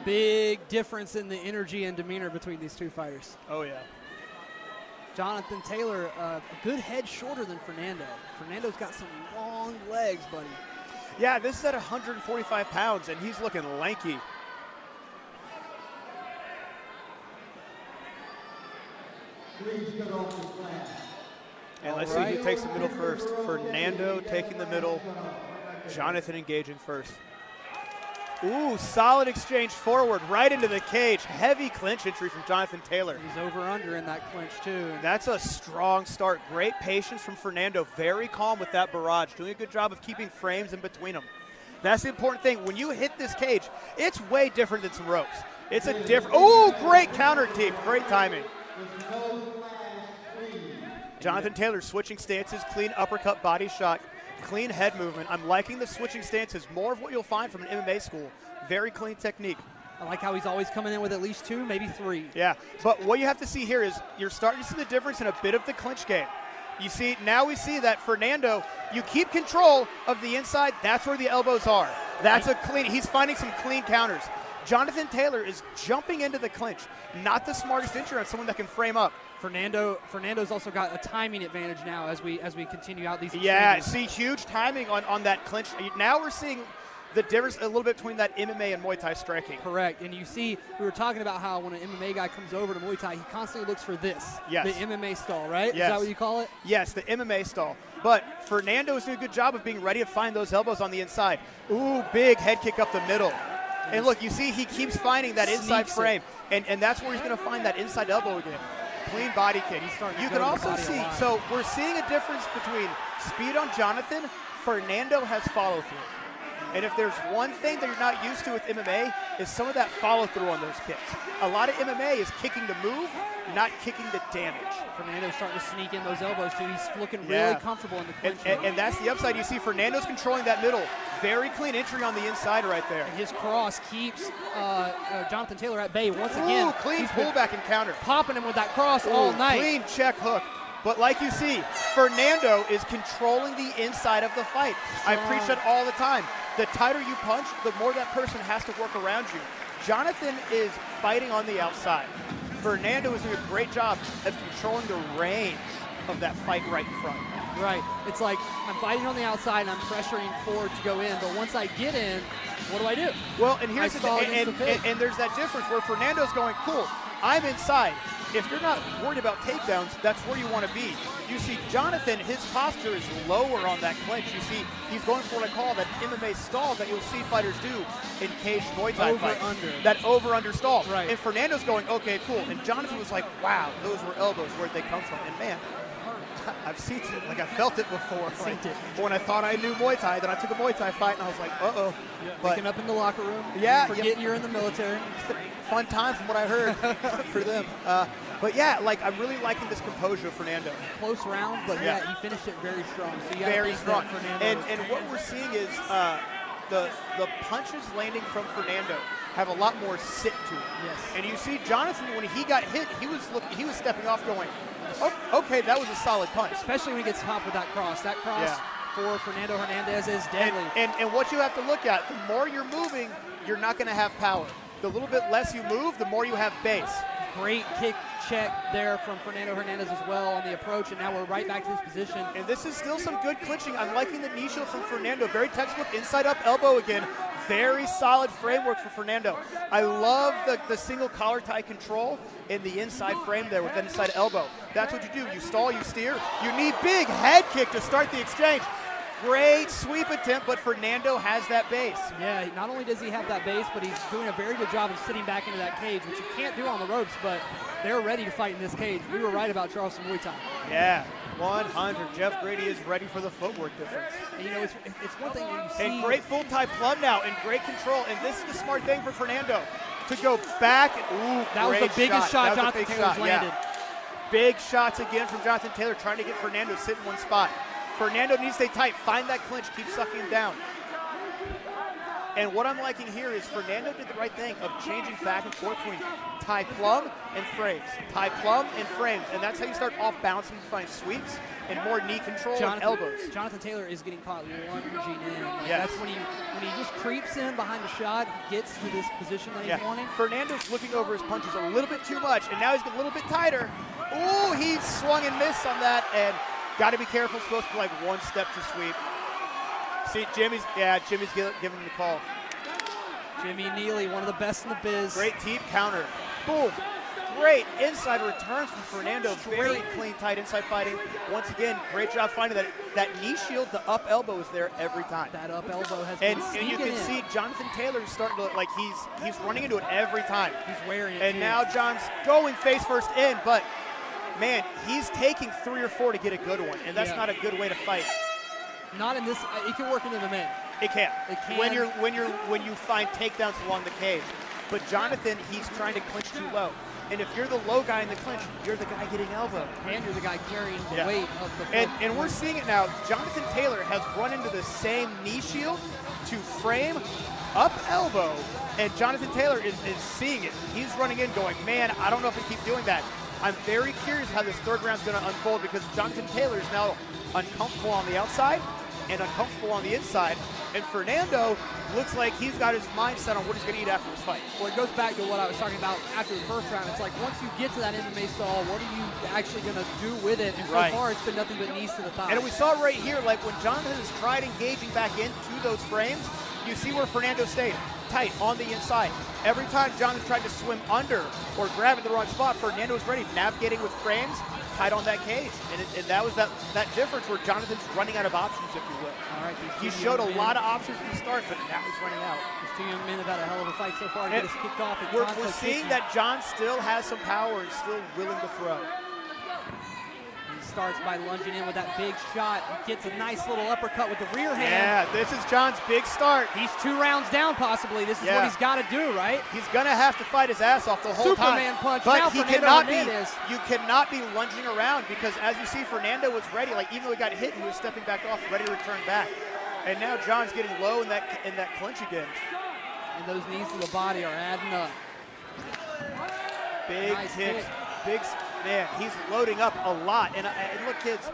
Big difference in the energy and demeanor between these two fighters. Oh, yeah. Jonathon Taylor, a good head shorter than Fernando. Fernando's got some long legs, buddy. Yeah, this is at 145 pounds, and he's looking lanky. And let's see who takes the middle first. Fernando taking the middle. Jonathon engaging first. Ooh, solid exchange forward, right into the cage. Heavy clinch entry from Jonathon Taylor. He's over-under in that clinch, too. That's a strong start. Great patience from Fernando. Very calm with that barrage. Doing a good job of keeping frames in between them. That's the important thing. When you hit this cage, it's way different than some ropes. It's a different. Ooh, great counter team. Great timing. Jonathon Taylor switching stances, clean uppercut body shot. Clean head movement. I'm liking the switching stances. More of what you'll find from an MMA school. Very clean technique. I like how he's always coming in with at least 2, maybe 3. Yeah, but what you have to see here is you're starting to see the difference in a bit of the clinch game. You see, now we see that Fernando, you keep control of the inside. That's where the elbows are. That's a clean. He's finding some clean counters. Jonathon Taylor is jumping into the clinch. Not the smartest entry on someone that can frame up. Fernando's also got a timing advantage now as we continue out these exchanges. Yeah, see huge timing on that clinch. Now we're seeing the difference a little bit between that MMA and Muay Thai striking. Correct, and you see, we were talking about how when an MMA guy comes over to Muay Thai, he constantly looks for this, yes. The MMA stall, right? Yes. Is that what you call it? Yes, the MMA stall. But Fernando is doing a good job of being ready to find those elbows on the inside. Ooh, big head kick up the middle. And look, you see he keeps finding that inside frame, and that's where he's going to find that inside elbow again. Clean body kick. You can also see, so we're seeing a difference between speed on Jonathon. Fernando has follow through. And if there's one thing that you're not used to with MMA is some of that follow through on those kicks. A lot of MMA is kicking to move, not kicking to damage. Fernando's starting to sneak in those elbows too. He's looking really comfortable in the clinch. And that's the upside. You see Fernando's controlling that middle. Very clean entry on the inside right there. And his cross keeps Jonathon Taylor at bay once again. Clean pullback and counter. Popping him with that cross all night. Clean check hook. But like you see, Fernando is controlling the inside of the fight. I preach that all the time. The tighter you punch, the more that person has to work around you. Jonathon is fighting on the outside. Fernando is doing a great job of controlling the range of that fight right in front. Right. It's like I'm fighting on the outside and I'm pressuring forward to go in, but once I get in, what do I do? Well, and here's and there's that difference where Fernando's going, cool, I'm inside. If you're not worried about takedowns, that's where you want to be. You see Jonathon, his posture is lower on that clinch. You see he's going for what I call that MMA stall that you'll see fighters do in caged Muay Thai fights. That over-under stall. Right. And Fernando's going, okay, cool. And Jonathon was like, wow, those were elbows. Where'd they come from? And man, I've seen it. Like I felt it before. When I thought I knew Muay Thai, then I took a Muay Thai fight and I was like, uh-oh. Yeah, picking up in the locker room. Yeah. Forgetting you're in the military. Fun time from what I heard for them. But yeah, like I'm really liking this composure of Fernando. Close round, but yeah, he finished it very strong. So you very strong. And what we're seeing is the punches landing from Fernando have a lot more sit to it. Yes. And you see Jonathon, when he got hit, he was stepping off going, oh, okay, that was a solid punch. Especially when he gets popped with that cross. That cross for Fernando Hernandez is deadly. And what you have to look at, the more you're moving, you're not going to have power. The little bit less you move, the more you have base. Great kick check there from Fernando Hernandez as well on the approach, and now we're right back to this position. And this is still some good clinching. I'm liking the knee shield from Fernando. Very textbook inside up elbow again. Very solid framework for Fernando. I love the single collar tie control in the inside frame there with that inside elbow. That's what you do. You stall, you steer. You need big head kick to start the exchange. Great sweep attempt, but Fernando has that base. Yeah, not only does he have that base, but he's doing a very good job of sitting back into that cage, which you can't do on the ropes, but they're ready to fight in this cage. We were right about Charleston Muay Thai. Yeah, 100. Jeff Grady is ready for the footwork difference. And you know, it's one thing when you see... And great full tie plum now, and great control, and this is the smart thing for Fernando, to go back. Ooh, that was the biggest shot Jonathon Taylor's landed. Yeah. Big shots again from Jonathon Taylor, trying to get Fernando to sit in one spot. Fernando needs to stay tight, find that clinch, keep sucking him down. And what I'm liking here is Fernando did the right thing of changing back and forth between tie plum and frames. Tie plum and frames. And that's how you start off bouncing to find sweeps and more knee control and elbows. Jonathon Taylor is getting caught lunging in. Like yes. That's when he just creeps in behind the shot, he gets to this position that he's wanting. Fernando's looking over his punches a little bit too much, and now he's a little bit tighter. Ooh, he swung and missed on that, and got to be careful. It's supposed to be like one step to sweep. See, Jimmy's giving him the call. Jimmy Neely, one of the best in the biz. Great deep counter. Boom. Great inside returns from Fernando. Very clean, tight inside fighting. Once again, great job finding that knee shield. The up elbow is there every time. That up elbow has been and you can see Jonathon Taylor is starting to look like he's running into it every time. He's wearing it. And now John's going face first in, but man, he's taking 3 or 4 to get a good one, and that's not a good way to fight. Not in this. It can work into the men. It can. It can. When you find takedowns along the cage. But Jonathon, he's trying to clinch too low. And if you're the low guy in the clinch, you're the guy getting elbow. And you're the guy carrying the weight of the and we're seeing it now. Jonathon Taylor has run into the same knee shield to frame, up elbow, and Jonathon Taylor is seeing it. He's running in going, man, I don't know if I keep doing that. I'm very curious how this third round is going to unfold because Jonathon Taylor is now uncomfortable on the outside and uncomfortable on the inside. And Fernando looks like he's got his mind set on what he's going to eat after this fight. Well, it goes back to what I was talking about after the first round. It's like once you get to that MMA stall, what are you actually going to do with it? And so far, it's been nothing but knees to the thigh. And we saw right here, like when Jonathon has tried engaging back into those frames, you see where Fernando stayed tight on the inside. Every time Jonathon tried to swim under or grab at the wrong spot, Fernando was ready, navigating with frames, tight on that cage. And that was that difference where Jonathon's running out of options, if you will. All right, he showed a lot of options from the start, but now he's running out. These two young men have had a hell of a fight so far to get us kicked off. We're seeing that John still has some power and still willing to throw. He starts by lunging in with that big shot. He gets a nice little uppercut with the rear hand. Yeah, this is John's big start. He's 2 rounds down possibly. This is what he's got to do, right? He's going to have to fight his ass off the whole Superman time. punch. But now he you cannot be lunging around because as you see, Fernando was ready. Like even though he got hit, he was stepping back off, ready to return back. And now John's getting low in that clinch again. And those knees to the body are adding up. Big nice kicks. Big, man, he's loading up a lot. And look, kids,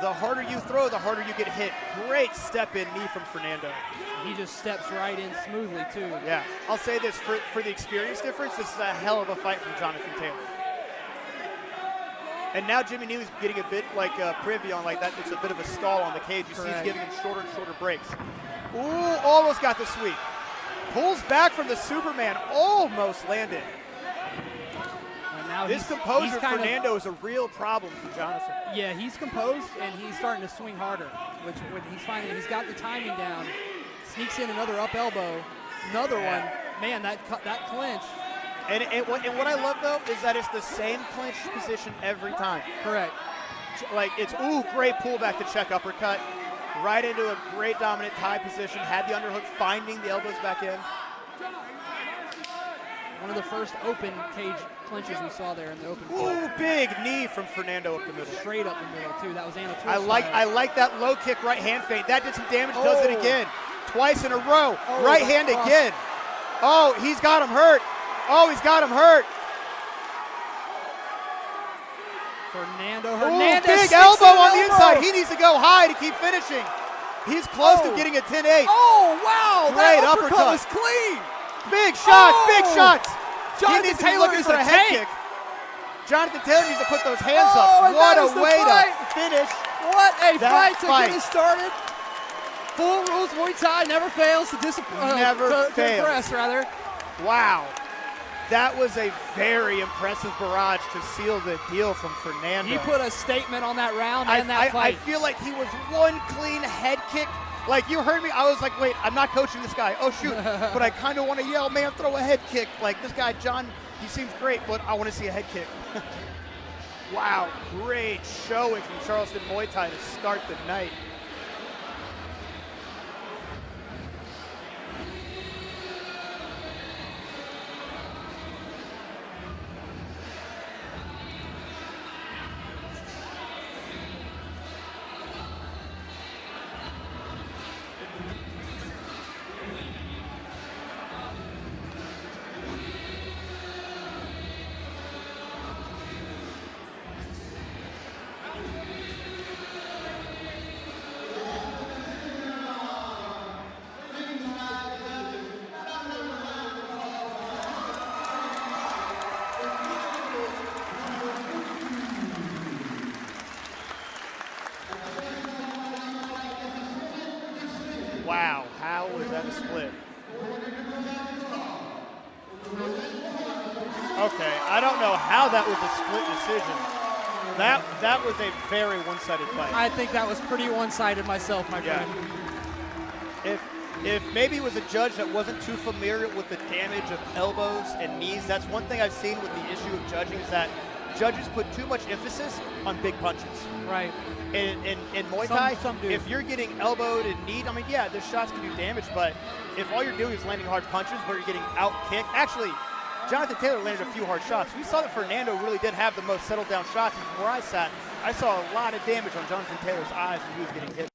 the harder you throw, the harder you get hit. Great step-in knee from Fernando. He just steps right in smoothly, too. Yeah. I'll say this, for the experience difference, this is a hell of a fight from Jonathon Taylor. And now Jimmy Neely's getting a bit like privy on like that. It's a bit of a stall on the cage. You see he's giving him shorter and shorter breaks. Ooh, almost got the sweep. Pulls back from the Superman, almost landed. This composure, Fernando, is a real problem for Jonathon. Yeah, he's composed, and he's starting to swing harder, which when he's finding he's got the timing down. Sneaks in another up elbow, another one. Man, that clinch. And what I love, though, is that it's the same clinch position every time. Correct. Like, it's, great pullback to check uppercut. Right into a great dominant tie position. Had the underhook, finding the elbows back in. One of the first open cage clinches we saw there in the open fight. Ooh, big knee from Fernando up the middle. Straight up the middle, too. That was Anna Twist. I like that low kick right hand feint. That did some damage, does it again. Twice in a row. Right hand again. Oh, he's got him hurt. Oh, he's got him hurt. Hernandez. Big elbow on the inside. He needs to go high to keep finishing. He's close to getting a 10-8. Oh, wow. Great that uppercut was clean. Big shots, big shots. Jonathon Taylor is for a head kick. Jonathon Taylor needs to put those hands up. What a way to finish. What a fight to get us started. Full rules Muay Thai never fails to impress, rather. Wow. That was a very impressive barrage to seal the deal from Fernando. He put a statement on that round and that fight. I feel like he was one clean head kick. Like, you heard me, I was like, wait, I'm not coaching this guy. Oh, shoot. But I kind of want to yell, man, throw a head kick. Like, this guy, John, he seems great, but I want to see a head kick. Wow, great showing from Charleston Muay Thai to start the night. split. Okay, I don't know how that was a split decision. That was a very one-sided fight. I think that was pretty one-sided myself, my friend. If maybe it was a judge that wasn't too familiar with the damage of elbows and knees, that's one thing I've seen with the issue of judging is that judges put too much emphasis on big punches. Right. In Muay Thai, some do. if you're getting elbowed and kneed, I mean, yeah, those shots can do damage, but if all you're doing is landing hard punches where you're getting out-kicked, actually, Jonathon Taylor landed a few hard shots. We saw that Fernando really did have the most settled down shots. And from where I sat, I saw a lot of damage on Jonathon Taylor's eyes when he was getting hit.